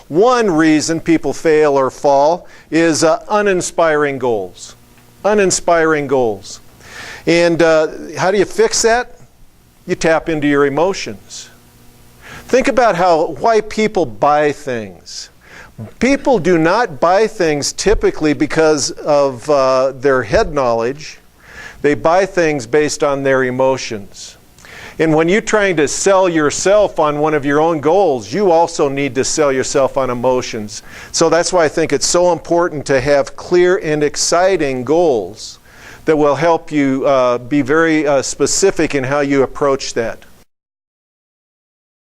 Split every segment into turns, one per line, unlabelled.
One reason people fail or fall is uninspiring goals. Uninspiring goals. And how do you fix that? You tap into your emotions. Think about why people buy things. People do not buy things typically because of their head knowledge. They buy things based on their emotions. And when you're trying to sell yourself on one of your own goals, you also need to sell yourself on emotions. So that's why I think it's so important to have clear and exciting goals that will help you be very specific in how you approach that.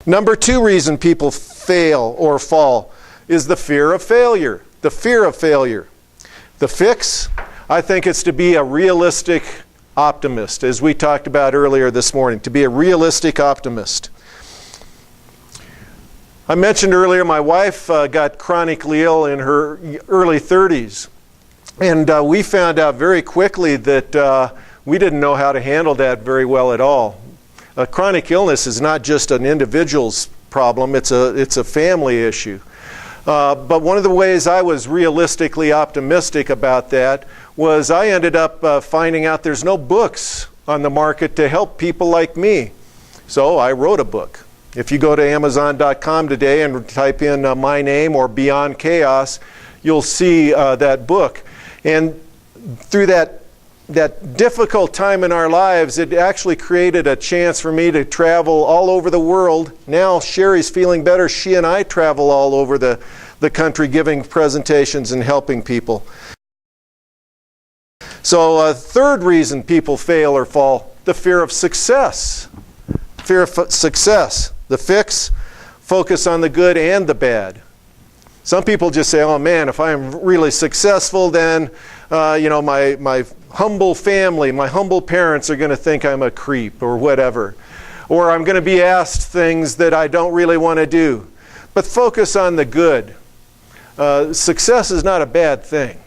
Number 2 reason people fail or fall is the fear of failure. The fear of failure. The fix, I think it's to be a realistic optimist, as we talked about earlier this morning, to be a realistic optimist. I mentioned earlier my wife got chronically ill in her early 30s. And we found out very quickly that we didn't know how to handle that very well at all. Chronic illness is not just an individual's problem, it's a family issue. But one of the ways I was realistically optimistic about that was I ended up finding out there's no books on the market to help people like me. So I wrote a book. If you go to Amazon.com today and type in my name or Beyond Chaos, you'll see that book. And through that difficult time in our lives, it actually created a chance for me to travel all over the world. Now Sherry's feeling better. She and I travel all over the country giving presentations and helping people. So third reason people fail or fall, the fear of success. Fear of success. The fix, focus on the good and the bad. Some people just say, oh man, if I'm really successful, then my humble family, my humble parents are going to think I'm a creep or whatever. Or I'm going to be asked things that I don't really want to do. But focus on the good. Success is not a bad thing.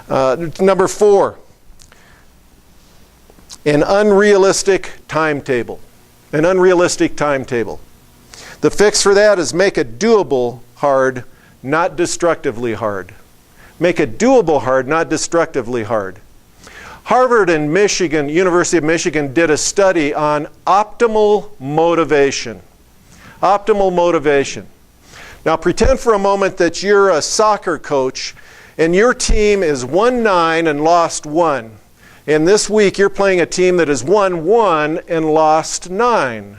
Number 4, an unrealistic timetable. An unrealistic timetable. The fix for that is make it doable hard, not destructively hard. Make it doable hard, not destructively hard. Harvard and Michigan, University of Michigan, did a study on optimal motivation. Optimal motivation. Now pretend for a moment that you're a soccer coach and your team is 1-9 and lost 1. And this week you're playing a team that has won 1 and lost 9.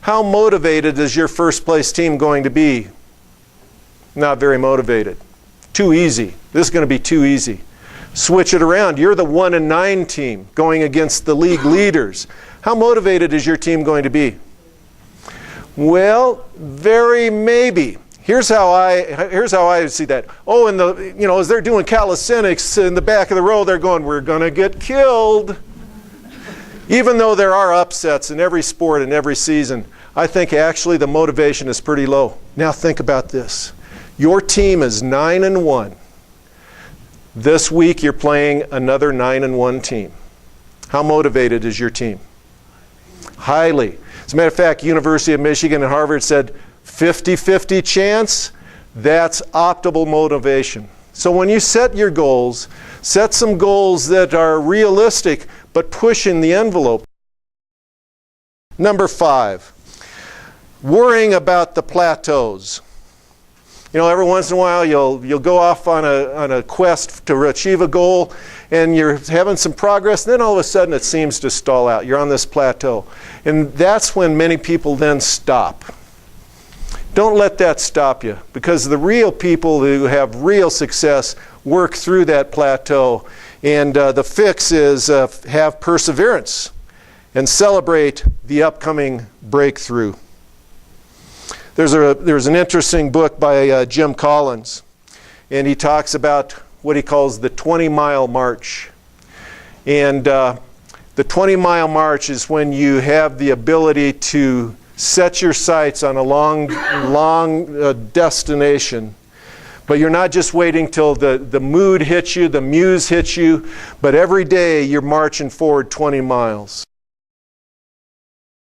How motivated is your first place team going to be? Not very motivated. Too easy. This is going to be too easy. Switch it around. You're the 1-9 team going against the league leaders. How motivated is your team going to be? Well, very maybe. Here's how I see that. Oh, and as they're doing calisthenics in the back of the row, they're going, we're going to get killed. Even though there are upsets in every sport and every season, I think actually the motivation is pretty low. Now think about this. Your team is 9-1. This week you're playing another 9-1 team. How motivated is your team? Highly. As a matter of fact, University of Michigan and Harvard said 50-50 chance. That's optimal motivation. So when you set your goals, set some goals that are realistic but pushing the envelope. Number 5, worrying about the plateaus. Every once in a while you'll go off on a quest to achieve a goal and you're having some progress, and then all of a sudden it seems to stall out. You're on this plateau. And that's when many people then stop. Don't let that stop you, because the real people who have real success work through that plateau. And the fix is have perseverance and celebrate the upcoming breakthrough. There's an interesting book by Jim Collins, and he talks about what he calls the 20-mile march. And the 20-mile march is when you have the ability to set your sights on a long destination. But you're not just waiting till the mood hits you, the muse hits you, but every day you're marching forward 20 miles.